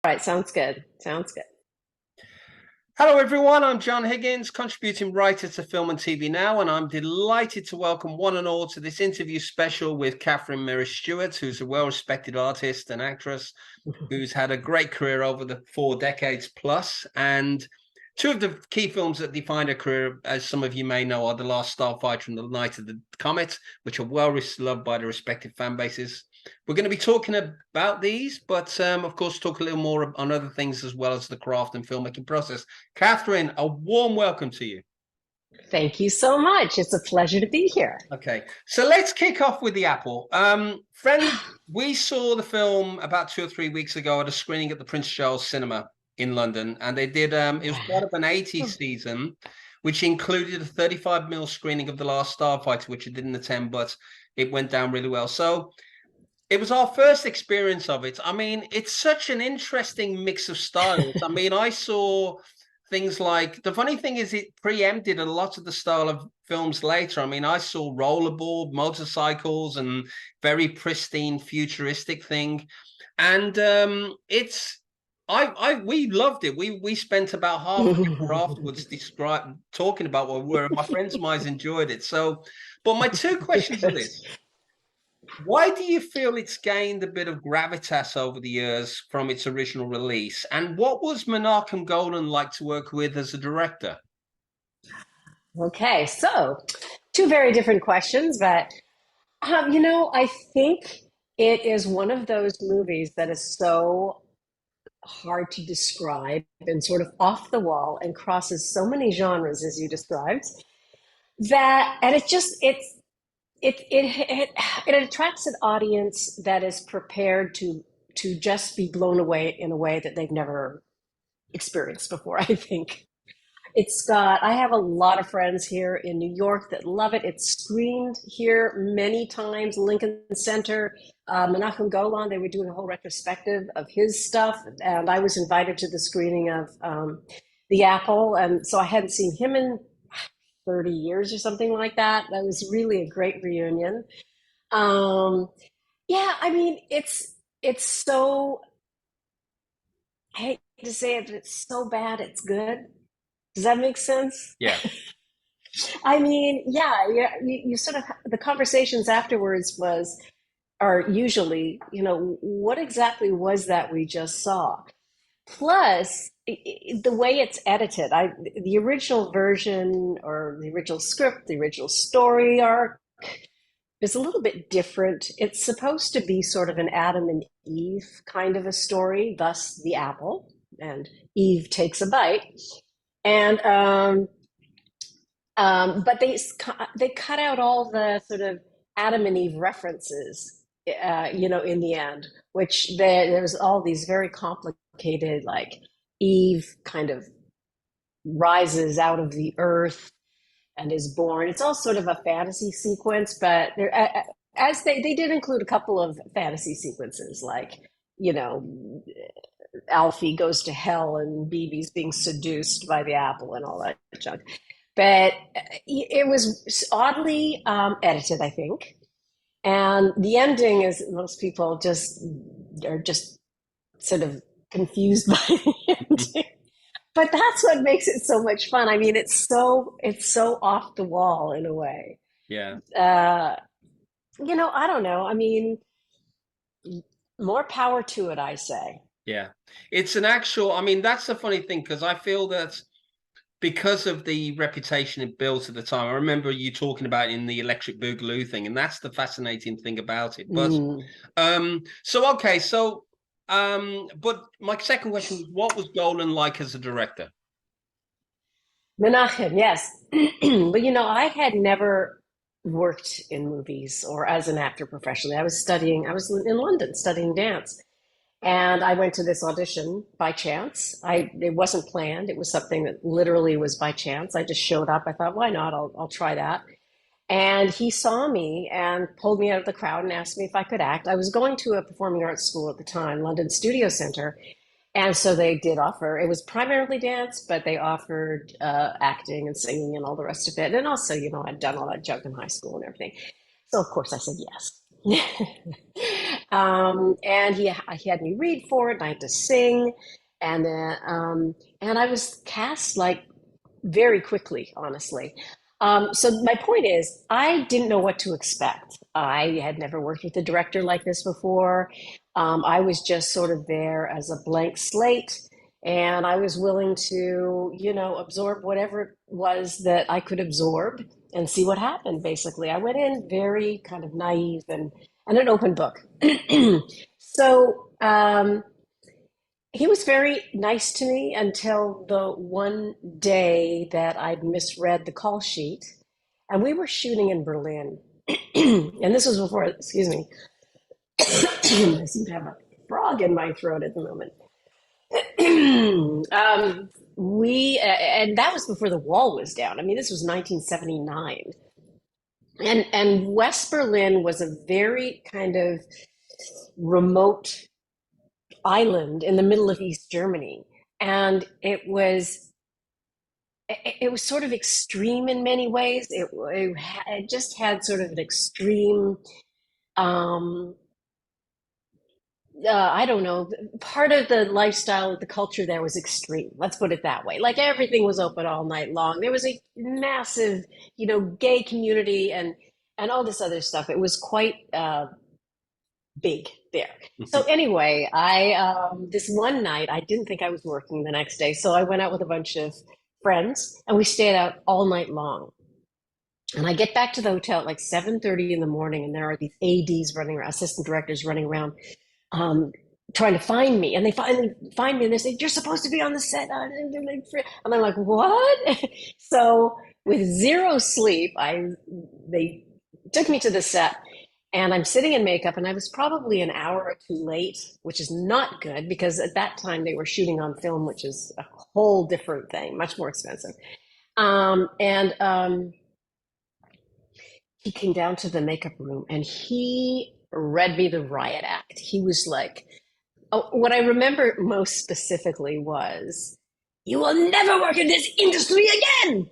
right, sounds good. Sounds good. Hello, everyone. I'm John Higgins, contributing writer to Film and TV Now, and I'm delighted to welcome one and all to this interview special with Catherine Mary Stewart, who's a well-respected artist and actress who's had a great career over the 4 decades plus. And two of the key films that defined her career, as some of you may know, are The Last Starfighter and The Night of the Comet, which are well loved by the respective fan bases. We're going to be talking about these, but of course, talk a little more on other things as well as the craft and filmmaking process. Catherine, a warm welcome to you. Thank you so much. It's a pleasure to be here. Okay, so let's kick off with The Apple. Friend, we saw the film about 2 or 3 weeks ago at a screening at the Prince Charles Cinema in London, and they did, it was part of an 80s season, which included a 35mm screening of The Last Starfighter, which I didn't attend, but it went down really well. So it was our first experience of it. I mean, it's such an interesting mix of styles. I mean, I saw things like, the funny thing is it preempted a lot of the style of films later. I mean, I saw rollerboard, motorcycles, and very pristine futuristic thing. And it's we loved it. We spent about half an hour afterwards talking about what we were. My friends of mine enjoyed it. So, but my two questions are Good. this. Why do you feel it's gained a bit of gravitas over the years from its original release? And what was Menachem Golan like to work with as a director? Okay, so two very different questions, but I think it is one of those movies that is so hard to describe and sort of off the wall and crosses so many genres as you described that, and it attracts an audience that is prepared to just be blown away in a way that they've never experienced before, I think. I have a lot of friends here in New York that love it. It's screened here many times, Lincoln Center. Menachem Golan, they were doing a whole retrospective of his stuff. And I was invited to the screening of The Apple. And so I hadn't seen him in 30 years or something like that. That was really a great reunion. Um, yeah, I mean, it's so, I hate to say it, but it's so bad, it's good. Does that make sense? Yeah. I mean, yeah, you sort of the conversations afterwards are usually, what exactly was that we just saw? Plus, the way it's edited, the original version or the original script, the original story arc is a little bit different. It's supposed to be sort of an Adam and Eve kind of a story, thus the apple, and Eve takes a bite. And but they cut out all the sort of Adam and Eve references, in the end, which there's all these very complicated, like Eve kind of rises out of the earth and is born. It's all sort of a fantasy sequence, but as they did include a couple of fantasy sequences, like you know Alfie goes to hell and BB's being seduced by the apple and all that junk. But it was oddly edited, I think. And the ending is most people just are just sort of confused by the ending. But that's what makes it so much fun. I mean, it's so off the wall in a way. Yeah. Uh, I don't know. I mean, more power to it, I say. Yeah. It's an actual, I mean, that's the funny thing, because I feel that because of the reputation it built at the time, I remember you talking about in the Electric Boogaloo thing, and that's the fascinating thing about it. But Mm. so okay, so but my second question was, what was Golan like as a director? Menachem, yes. But I had never worked in movies or as an actor professionally. I was in London studying dance. And I went to this audition by chance. It wasn't planned. It was something that literally was by chance. I just showed up. I thought, why not? I'll try that. And he saw me and pulled me out of the crowd and asked me if I could act. I was going to a performing arts school at the time, London Studio Center, and so they did offer. It was primarily dance, but they offered acting and singing and all the rest of it. And also, I'd done all that junk in high school and everything. So of course I said yes. And he had me read for it, and I had to sing, and I was cast like very quickly, honestly. So my point is, I didn't know what to expect. I had never worked with a director like this before. I was just sort of there as a blank slate, and I was willing to, absorb whatever it was that I could absorb and see what happened. Basically, I went in very kind of naive and an open book. So he was very nice to me until the one day that I'd misread the call sheet. And we were shooting in Berlin. And this was before, excuse me, I seem to have a frog in my throat at the moment. And that was before the wall was down. I mean, this was 1979. And West Berlin was a very kind of remote island in the middle of East Germany. And it was sort of extreme in many ways. It just had sort of an extreme, um, I don't know, part of the lifestyle, the culture there was extreme. Let's put it that way. Like everything was open all night long. There was a massive, gay community and all this other stuff. It was quite big there. So anyway, I this one night I didn't think I was working the next day, so I went out with a bunch of friends and we stayed out all night long. And I get back to the hotel at like 7:30 in the morning, and there are these ADs running around, assistant directors running around, um, trying to find me. And they finally find me, and they say, "You're supposed to be on the set." And I'm like, "What?" So with zero sleep, they took me to the set, and I'm sitting in makeup, and I was probably an hour or two late, which is not good because at that time they were shooting on film, which is a whole different thing, much more expensive. And he came down to the makeup room and he read me the riot act. He was like, oh, what I remember most specifically was, "You will never work in this industry again."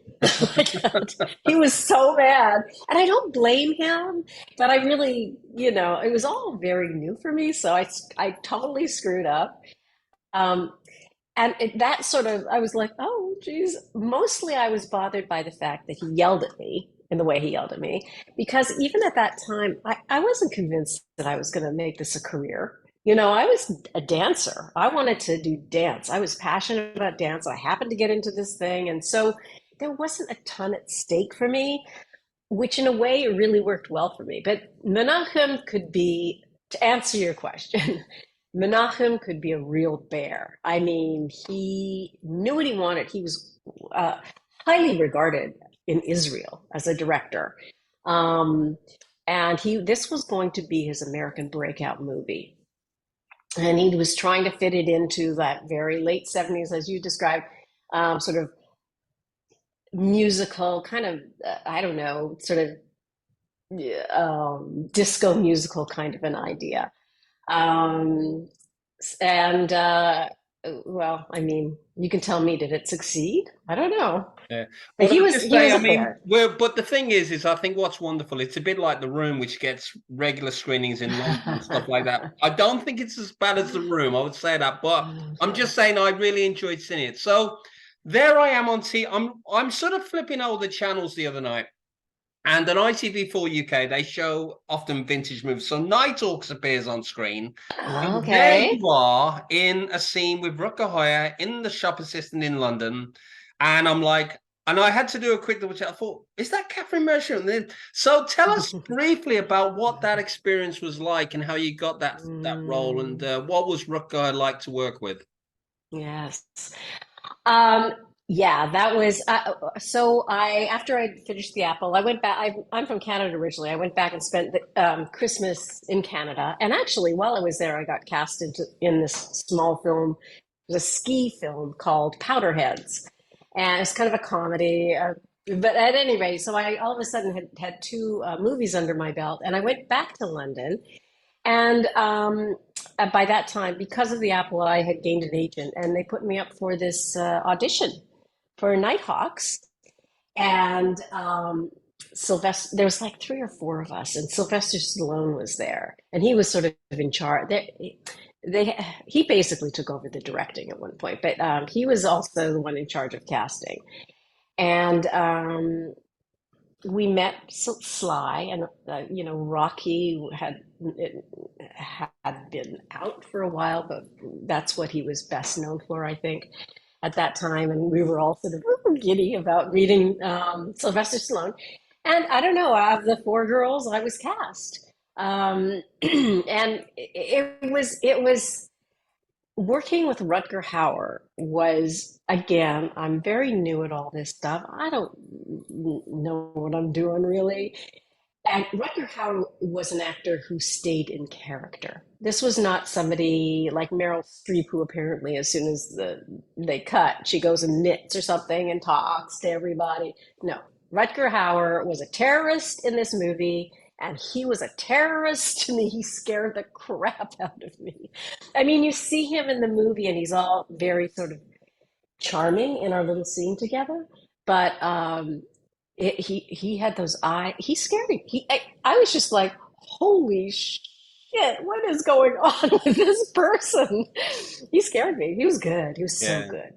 He was so mad. And I don't blame him, but I really, it was all very new for me. So I totally screwed up. Um, that sort of, I was like, oh, geez. Mostly I was bothered by the fact that he yelled at me in the way he yelled at me, because even at that time, I wasn't convinced that I was going to make this a career. I was a dancer. I wanted to do dance. I was passionate about dance. I happened to get into this thing. And so there wasn't a ton at stake for me, which in a way it really worked well for me. But Menachem could be, to answer your question, Menachem could be a real bear. I mean, he knew what he wanted. He was highly regarded in Israel as a director. Um, and this was going to be his American breakout movie. And he was trying to fit it into that very late 70s, as you described, sort of musical, kind of, I don't know, sort of disco musical kind of an idea. Um, and well, I mean, you can tell me, did it succeed? I don't know. Yeah. But But he I was just he say, was I a mean, bear. but the thing is I think what's wonderful, it's a bit like The Room, which gets regular screenings in London and stuff like that. I don't think it's as bad as The Room, I would say that, but I'm Okay. just saying I really enjoyed seeing it. So there I am on T. I'm sort of flipping all the channels the other night. And on ITV4 UK, they show often vintage movies. So Night Hawks appears on screen. And there Okay. you are in a scene with Rutger Hauer in the shop assistant in London. And I'm like, and I had to do a quick double check. I thought, is that Catherine Mary Stewart? So tell us briefly about what that experience was like and how you got that role, and Mm, what was Rutger like to work with? yes. Um, yeah, that was so after I finished the Apple, I went back. I'm from Canada originally. I went back and spent the Christmas in Canada. And actually, while I was there, I got cast in this small film. It was a ski film called Powderheads, and it's kind of a comedy. But at any rate, so I all of a sudden had two movies under my belt, and I went back to London. And by that time, because of the Apple, I had gained an agent, and they put me up for this audition for Nighthawks. And Sylvester, there was like three or four of us, and Sylvester Stallone was there, and he was sort of in charge. He basically took over the directing at one point, but he was also the one in charge of casting. And we met Sly, and Rocky had been out for a while, but that's what he was best known for, I think, at that time. And we were all sort of giddy about meeting Sylvester Stallone. And I don't know, of the four girls, I was cast. And it was working with Rutger Hauer was, again, I'm very new at all this stuff. I don't know what I'm doing really. And Rutger Hauer was an actor who stayed in character. This was not somebody like Meryl Streep, who apparently, as soon as they cut, she goes and knits or something and talks to everybody. No, Rutger Hauer was a terrorist in this movie, and he was a terrorist to me. He scared the crap out of me. I mean, you see him in the movie, and he's all very sort of charming in our little scene together, but he had those eyes. He scared me. I was just like, holy shit, what is going on with this person? He scared me. He was good. He was so Yeah. good.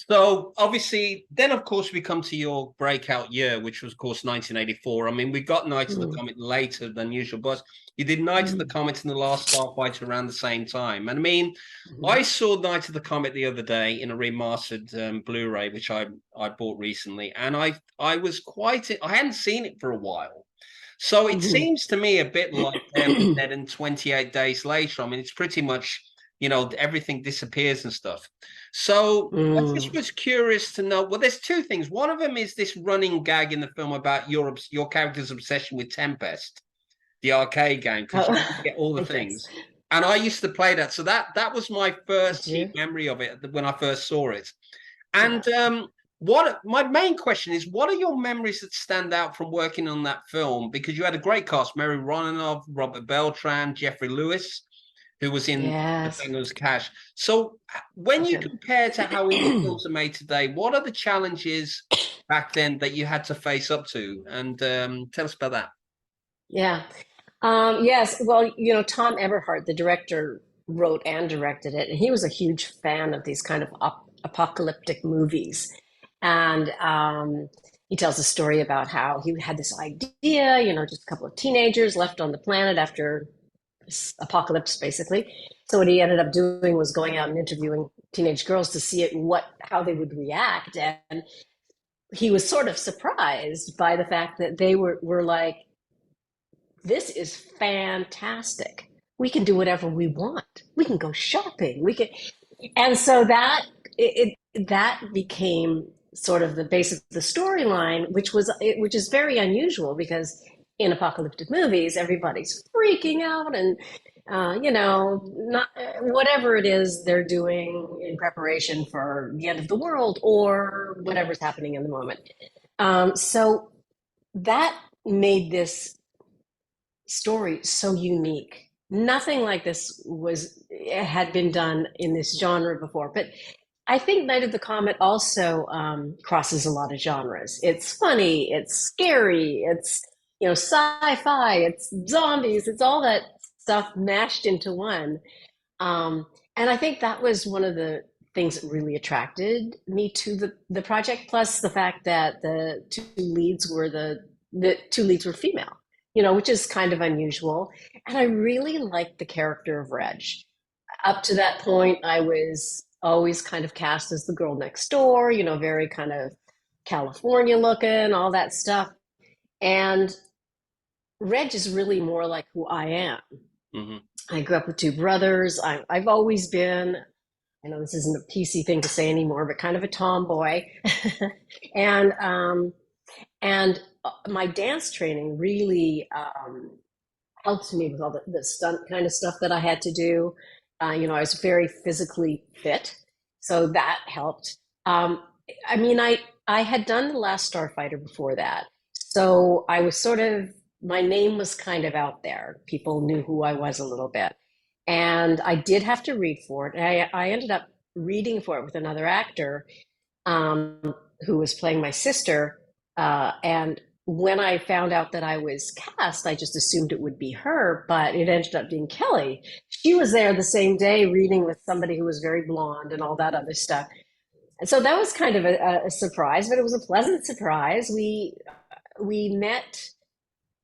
So obviously, then of course we come to your breakout year, which was of course 1984. I mean, we got Knights of the Mm, Comet later than usual, but you did Knights of the mm, Comet and the Last Starfighter around the same time. And I mean, mhm. I saw Knights of the Comet the other day in a remastered Blu-ray, which I bought recently, and I was quite I hadn't seen it for a while. So it Mhm. seems to me a bit like them and then in 28 days later. I mean, it's pretty much, everything disappears and stuff. So I just Mm. was curious to know. Well, there's two things. One of them is this running gag in the film about your character's obsession with Tempest, the arcade game, because you Oh, can get all the yes. things. And I used to play that, so that was my Did first key you? memory of it when I first saw it. Yeah. And what my main question is, what are your memories that stand out from working on that film? Because you had a great cast: Mary Romanov, Robert Beltran, Jeffrey Lewis, who was in The Yes. Bangles Cash. So when Love you him. compare to how indie films are made today, what are the challenges back then that you had to face up to? And tell us about that. Yeah. Yes. Well, Tom Eberhardt, the director, wrote and directed it, and he was a huge fan of these kind of apocalyptic movies. And he tells a story about how he had this idea, just a couple of teenagers left on the planet after this apocalypse, basically. So what he ended up doing was going out and interviewing teenage girls to see how they would react, and he was sort of surprised by the fact that they were like, this is fantastic. We can do whatever we want. We can go shopping. And so that became sort of the base of the storyline, which is very unusual because in apocalyptic movies, everybody's freaking out and not whatever it is they're doing in preparation for the end of the world or whatever's happening in the moment. So that made this story so unique. Nothing like this had been done in this genre before. But I think Night of the Comet also crosses a lot of genres. It's funny, it's scary, it's sci-fi, it's zombies, it's all that stuff mashed into one. And I think that was one of the things that really attracted me to the project. Plus the fact that the two leads were female, which is kind of unusual. And I really liked the character of Reg. Up to that point, I was always kind of cast as the girl next door, very kind of California looking, all that stuff. And Reg is really more like who I am. Mm-hmm. I grew up with two brothers. I've always been, I know this isn't a PC thing to say anymore, but kind of a tomboy. and my dance training really helped me with all the stunt kind of stuff that I had to do. I was very physically fit, so that helped. I mean, I had done The Last Starfighter before that, so I was sort of my name was kind of out there. People knew who I was a little bit, and I did have to read for it. I ended up reading for it with another actor who was playing my sister, and when I found out that I was cast, I just assumed it would be her, but it ended up being Kelly. She was there the same day reading with somebody who was very blonde and all that other stuff. And so that was kind of a surprise, but it was a pleasant surprise. We met,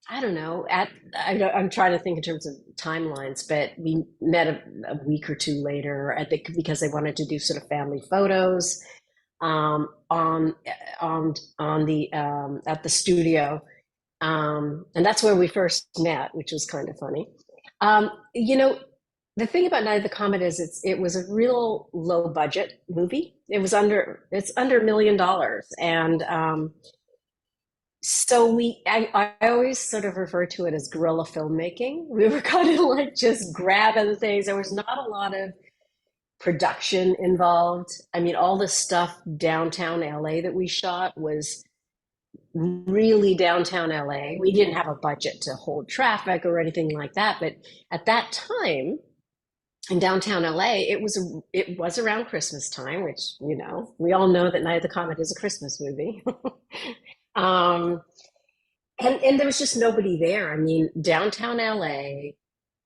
I don't know, I'm trying to think in terms of timelines, but we met a week or two later because they wanted to do sort of family photos on the at the studio, and that's where we first met, which was kind of funny. You know, the thing about Night of the Comet is it was a real low budget movie. It's under $1 million, and so I always sort of refer to it as guerrilla filmmaking. We were kind of like just grabbing things. There was not a lot of production involved. I mean, all the stuff downtown LA that we shot was really downtown LA. We didn't have a budget to hold traffic or anything like that, but at that time in downtown LA, it was around Christmas time, which we all know that Night of the Comet is a Christmas movie. um, and there was just nobody there. I mean, downtown LA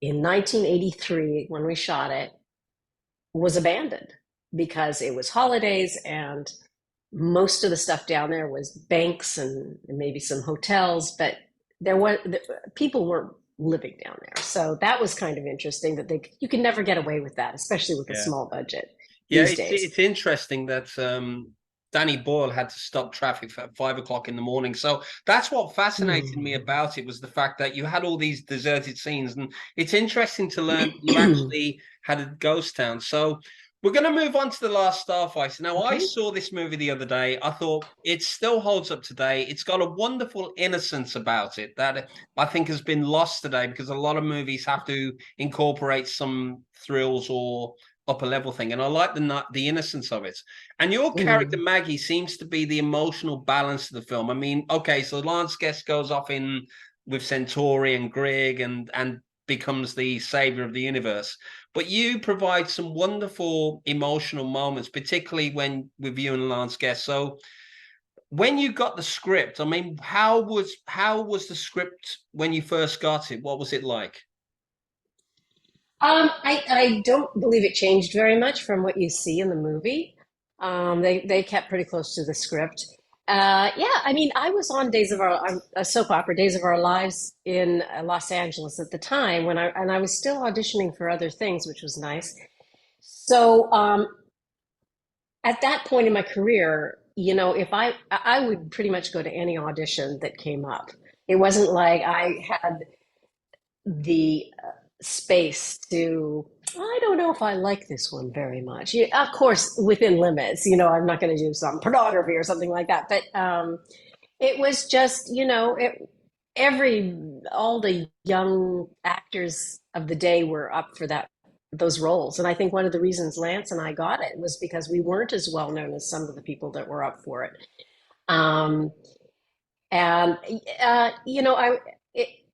in 1983 when we shot it was abandoned because it was holidays and most of the stuff down there was banks and maybe some hotels, but people weren't living down there. So that was kind of interesting that you can never get away with that, especially with a Yeah. small budget Yeah, these it's days. it's interesting that Danny Boyle had to stop traffic at 5 o'clock in the morning. So that's what fascinated me about it, was the fact that you had all these deserted scenes, and it's interesting to learn you actually had a ghost town. So we're going to move on to The Last Starfighter. Now, I Okay. saw this movie the other day. I thought it still holds up today. It's got a wonderful innocence about it that I think has been lost today, because a lot of movies have to incorporate some thrills or upper level thing, and I like the innocence of it. And your character Mm. Maggie seems to be the emotional balance of the film. I mean, okay, so Lance Guest goes off in with Centauri and Greg and becomes the savior of the universe, but you provide some wonderful emotional moments, particularly when with you and Lance Guest. So when you got the script, I mean, how was the script when you first got it? What was it like? I don't believe it changed very much from what you see in the movie. They kept pretty close to the script. Yeah, I mean, I was on a soap opera, Days of Our Lives in Los Angeles at the time and I was still auditioning for other things, which was nice. So at that point in my career, if I would pretty much go to any audition that came up. It wasn't like I had the space to, I don't know if I like this one very much. Yeah, of course, within limits, I'm not going to do some pornography or something like that. But it was just, all the young actors of the day were up for those roles. And I think one of the reasons Lance and I got it was because we weren't as well known as some of the people that were up for it. Um, and I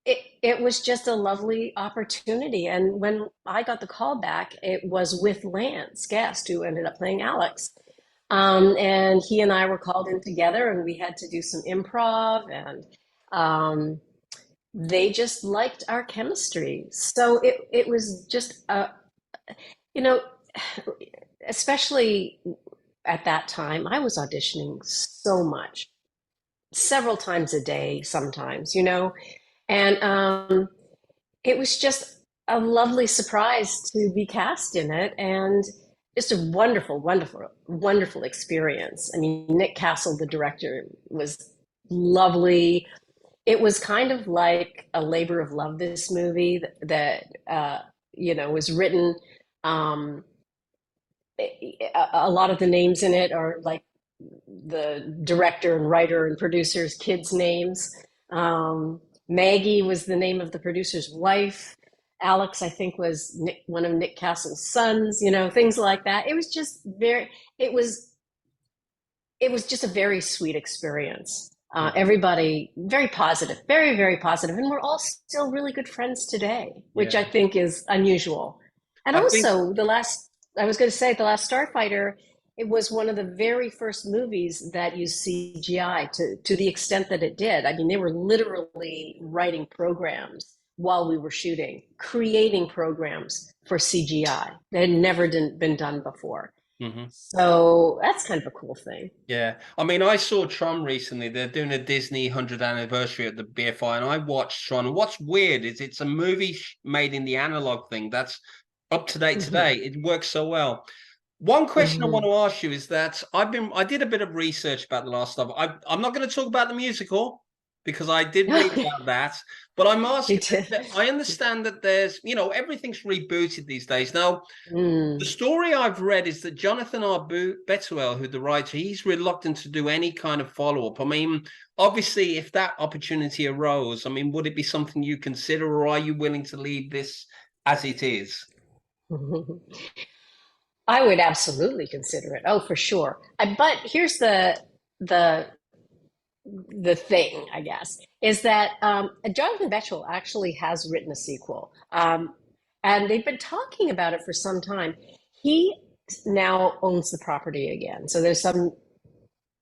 it, it was just a lovely opportunity. And when I got the call back, it was with Lance Guest, who ended up playing Alex. And he and I were called in together, and we had to do some improv, and they just liked our chemistry. So it was just you know, especially at that time, I was auditioning so much, several times a day, sometimes, and it was just a lovely surprise to be cast in it, and just a wonderful, wonderful, wonderful experience. I mean, Nick Castle, the director, was lovely. It was kind of like a labor of love, this movie that was written. Um, a lot of the names in it are like the director and writer and producer's kids' names. Maggie was the name of the producer's wife. Alex, I think, was one of Nick Castle's sons. Things like that. It was just it was just a very sweet experience. Everybody very positive, very, very positive, and we're all still really good friends today, which I Yeah, think is unusual. And I think also, I was going to say, The Last Starfighter. it was one of the very first movies that used CGI to the extent that it did. I mean, they were literally writing programs while we were shooting, creating programs for CGI that had never been done before. Hmm. So that's kind of a cool thing. Yeah. I mean, I saw Tron recently. They're doing a Disney 100th anniversary at the BFI, and I watched Tron. And what's weird is it's a movie made in the analog thing that's up to date Hmm. today. It works so well. One question I want Hmm. to ask you is that I did a bit of research about the last stuff. I'm not going to talk about the musical because I did read about that, but I'm You asking. did. I understand that there's, everything's rebooted these days. Now, the Mm. story I've read is that Jonathan R. Betuel, who the writer, he's reluctant to do any kind of follow-up. I mean, obviously, if that opportunity arose, I mean, would it be something you consider, or are you willing to leave this as it is? I would absolutely consider it. Oh, for sure. But here's the the thing, I guess, is that Jonathan Betchell actually has written a sequel, and they've been talking about it for some time. He now owns the property again, so there's some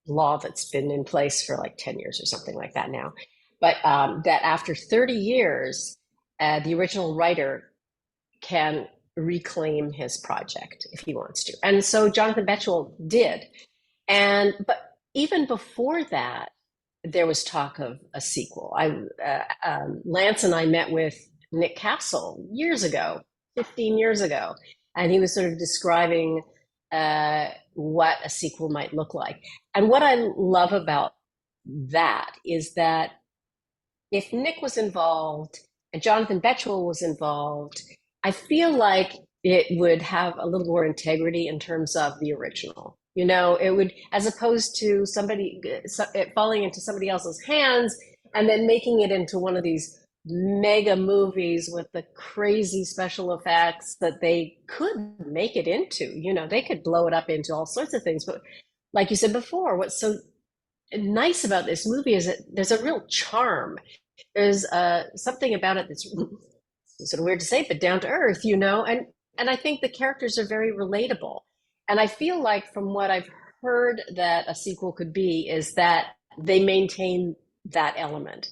law that's been in place for like 10 years or something like that now. But that after 30 years, the original writer can reclaim his project if he wants to. And so Jonathan Betchell did. And but even before that, there was talk of a sequel. Lance and I met with Nick Castle years ago, 15 years ago, and he was sort of describing what a sequel might look like. And what I love about that is that if Nick was involved and Jonathan Betchell was involved, I feel like it would have a little more integrity in terms of the original. You know, it would, as opposed to somebody it falling into somebody else's hands and then making it into one of these mega movies with the crazy special effects that they could make it into. You know, they could blow it up into all sorts of things. But like you said before, what's so nice about this movie is that there's a real charm. There's something about it that's sort of weird to say, but down to earth, you know. And I think the characters are very relatable. And I feel like from what I've heard that a sequel could be is that they maintain that element.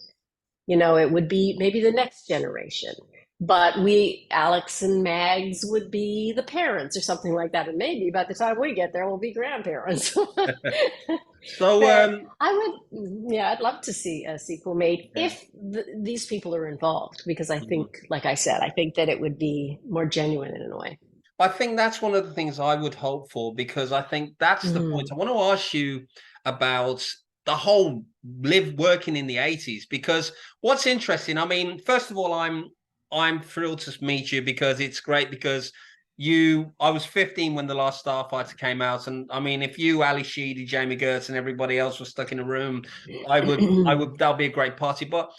You know, it would be maybe the next generation, but Alex and Mags would be the parents or something like that. And maybe by the time we get there, we'll be grandparents. So, But I would, yeah, I'd love to see a sequel made yeah. if these people are involved, because I think, Mhm. like I said, I think that it would be more genuine in a way. I think that's one of the things I would hope for because I think that's the point. Mm. I want to ask you about the whole live working in the 80s because what's interesting, I mean, first of all, I'm thrilled to meet you because it's great because I was 15 when the last Starfighter came out, and I mean, if you, Ali Sheedy, Jamie Gertz, and everybody else was stuck in a room, that'll be a great party. But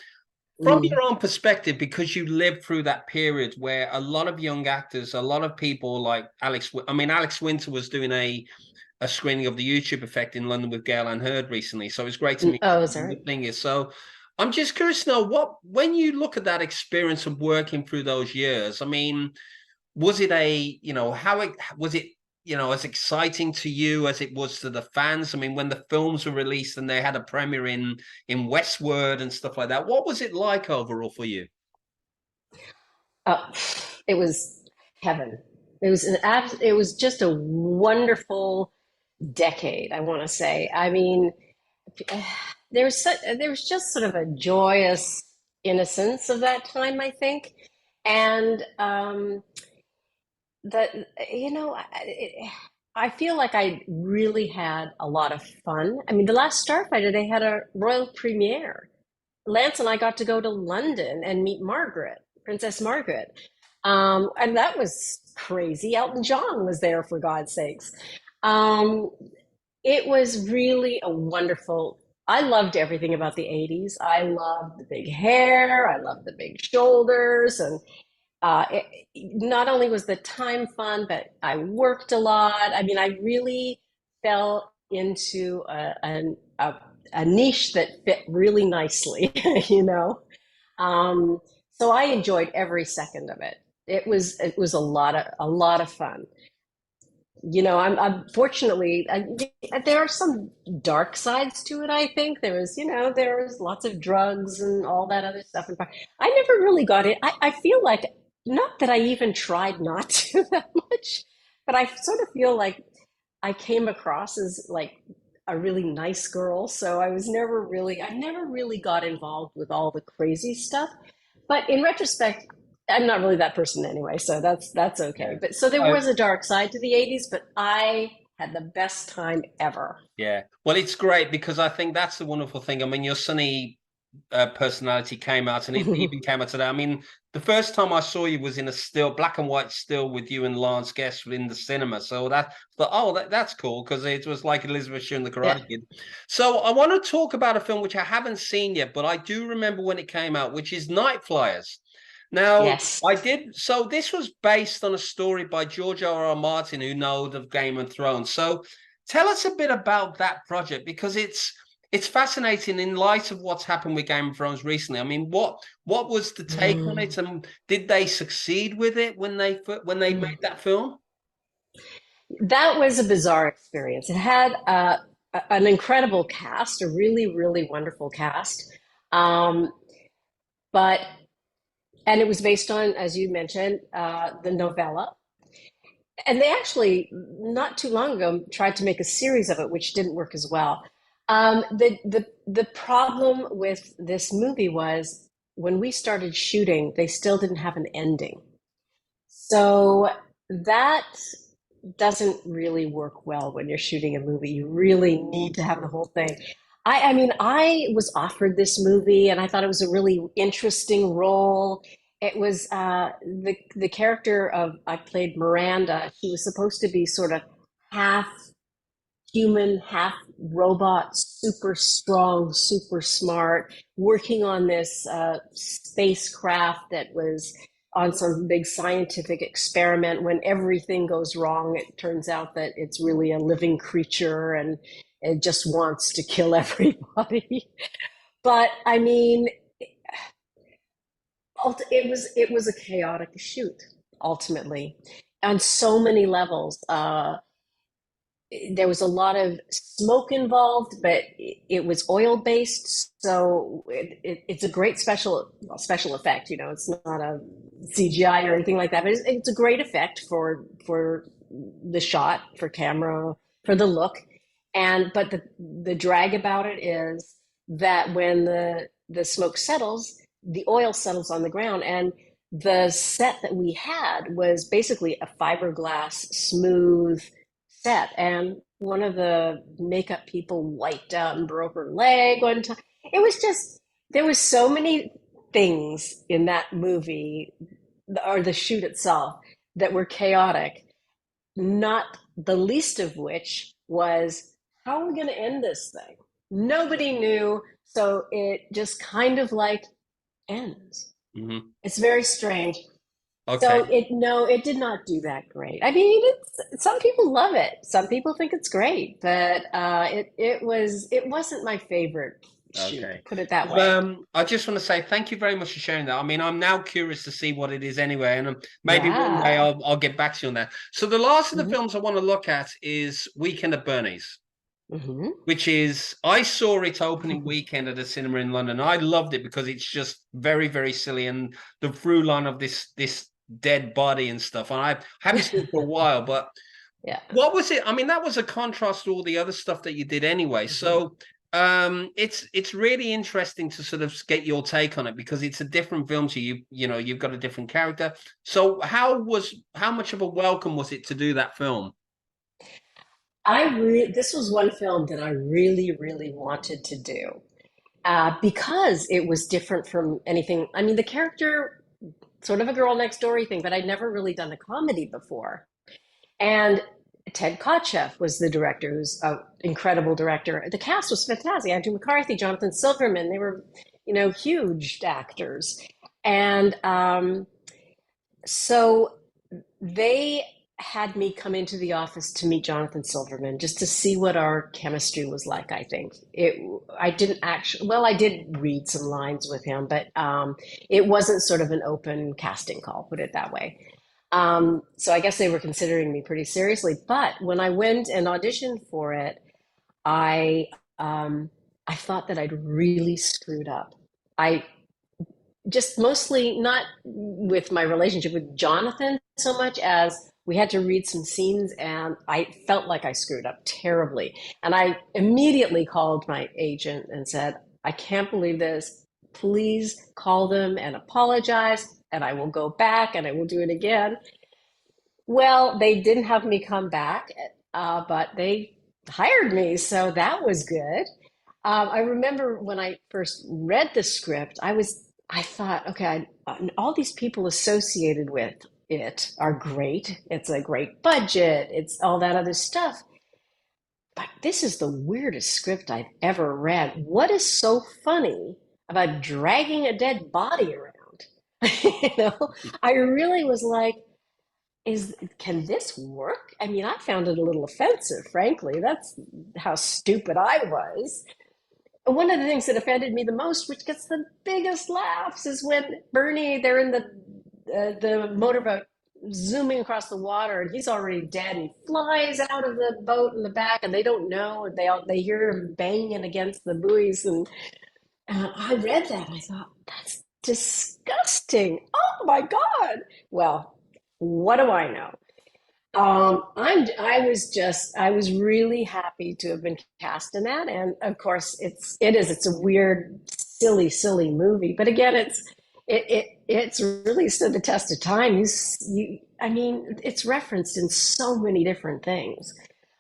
from Mm. your own perspective, because you lived through that period where a lot of young actors, a lot of people like Alex Winter was doing a screening of the YouTube Effect in London with Gail and Hurd recently. So it's great to meet Oh, you. sorry. The thing is, so I'm just curious to know when you look at that experience of working through those years, I mean, was it how it was it as exciting to you as it was to the fans? I mean, when the films were released and they had a premiere in Westward and stuff like that, what was it like overall for you? Oh, it was heaven. It was just a wonderful decade, I want to say. I mean, there was just sort of a joyous innocence of that time, I think, and that you know, I feel like I really had a lot of fun. I mean, the last Starfighter, they had a royal premiere. Lance and I got to go to London and meet Margaret, Princess Margaret. And that was crazy. Elton John was there, for God's sakes. Um, it was really a wonderful. I loved everything about the 80s. I loved the big hair. I loved the big shoulders. And it, not only was the time fun, but I worked a lot. I mean, I really fell into a niche that fit really nicely, you know. Um, so I enjoyed every second of it. It was a lot of fun. I'm fortunately, there are some dark sides to it. I think there was lots of drugs and all that other stuff. And I never really got it. I feel like, not that I even tried not to that much, but I sort of feel like I came across as like a really nice girl. So I never really got involved with all the crazy stuff. But in retrospect, I'm not really that person anyway, so that's okay. Yeah. But so there Oh, was a dark side to the 80s, but I had the best time ever. yeah. Well, it's great because I think that's the wonderful thing. I mean, your sunny personality came out, and it even came out today. I mean, the first time I saw you was in a still black and white still with you and Lance Guest in the cinema. So that's cool because it was like Elizabeth Shue and the Yeah. Karate Kid. So I want to talk about a film which I haven't seen yet, but I do remember when it came out, which is Night Flyers. Now, Yes. I did. So this was based on a story by George R. R. Martin, who know of Game of Thrones. So tell us a bit about that project because it's fascinating in light of what's happened with Game of Thrones recently. I mean, what was the take on it, Mm. and did they succeed with it when they made Mm. that film? That was a bizarre experience. It had an incredible cast, a really, really wonderful cast. Um, but and it was based on, as you mentioned, the novella. And they actually, not too long ago, tried to make a series of it, which didn't work as well. The problem with this movie was when we started shooting, they still didn't have an ending. So that doesn't really work well when you're shooting a movie. You really need to have the whole thing. I mean, I was offered this movie, and I thought it was a really interesting role. It was the character of I played Miranda. She was supposed to be sort of half human, half robot, super strong, super smart, working on this spacecraft that was on some big scientific experiment. When everything goes wrong, it turns out that it's really a living creature and it just wants to kill everybody. But I mean, it was a chaotic shoot ultimately on so many levels. There was a lot of smoke involved, but it was oil based, so it's a great special effect. It's not a CGI or anything like that, but it's a great effect for the shot, for camera, for the look. And but the drag about it is that when the smoke settles, the oil settles on the ground, and the set that we had was basically a fiberglass smooth set. And one of the makeup people wiped out and broke her leg one time. It was just, there was so many things in that movie or the shoot itself that were chaotic, not the least of which was, how are we going to end this thing? Nobody knew. So it just kind of like ends. Hmm. It's very strange. So Okay. it did not do that great. I mean, some people love it. Some people think it's great, but it wasn't my favorite shoot, Okay. put it that way. Well, I just want to say thank you very much for sharing that. I mean, I'm now curious to see what it is anyway, and maybe one day Yeah. I'll get back to you on that. So the last of the Hmm. films I want to look at is Weekend at Bernie's, Hmm. which is I saw it opening weekend at a cinema in London. I loved it because it's just very, very silly, and the through line of this dead body and stuff. And I haven't seen it for a while, but Yeah. what was it? I mean, that was a contrast to all the other stuff that you did anyway. Hmm. So it's really interesting to sort of get your take on it because it's a different film to you. You've got a different character. So how much of a welcome was it to do that film? This was one film that I really, really wanted to do because it was different from anything. I mean, the character, sort of a girl next door thing, but I'd never really done a comedy before. And Ted Kotcheff was the director, who's an incredible director. The cast was fantastic. Andrew McCarthy, Jonathan Silverman, they were, huge actors. And so they had me come into the office to meet Jonathan Silverman just to see what our chemistry was like. I think I didn't actually, well, I did read some lines with him, but it wasn't sort of an open casting call, put it that way. So I guess they were considering me pretty seriously. But when I went and auditioned for it, I um, I thought that I'd really screwed up. I just mostly not with my relationship with Jonathan so much as we had to read some scenes and I felt like I screwed up terribly. And I immediately called my agent and said, I can't believe this. Please call them and apologize, and I will go back and I will do it again. Well, they didn't have me come back, but they hired me, so that was good. I remember when I first read the script, I thought, okay, all these people associated with it are great. It's a great budget. It's all that other stuff. But this is the weirdest script I've ever read. What is so funny about dragging a dead body around? You know, I really was like, is can this work? I mean, I found it a little offensive, frankly. That's how stupid I was. One of the things that offended me the most, which gets the biggest laughs, is when Bernie, they're in the motorboat zooming across the water, and he's already dead. And he flies out of the boat in the back, and they don't know. They hear him banging against the buoys, and I read that, and I thought that's disgusting. Oh my God! Well, what do I know? I was really happy to have been cast in that, and of course, it's a weird, silly movie, but again, it's really stood the test of time. I mean, it's referenced in so many different things.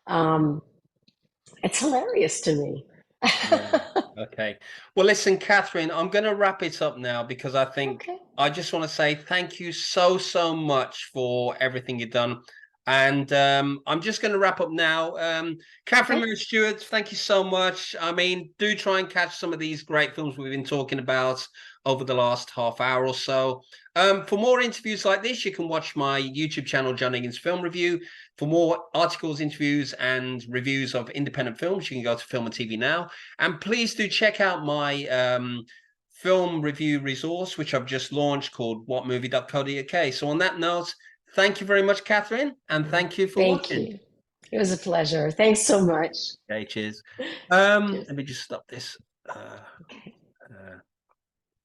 Um, it's hilarious to me. Yeah. Okay. Well, listen, Catherine, I'm going to wrap it up now because I think Okay. I just want to say thank you so much for everything you've done. And I'm just going to wrap up now. Catherine Okay. Mary Stewart, thank you so much. I mean, do try and catch some of these great films we've been talking about over the last half hour or so. For more interviews like this, you can watch my YouTube channel, John Higgins Film Review. For more articles, interviews, and reviews of independent films, you can go to Film and TV Now. And please do check out my film review resource, which I've just launched called whatmovie.co.uk. So on that note, thank you very much, Catherine, and thank you for Thank watching. you. It was a pleasure. Thanks so much. Okay, cheers. Cheers. Let me just stop this. Uh, Okay. uh,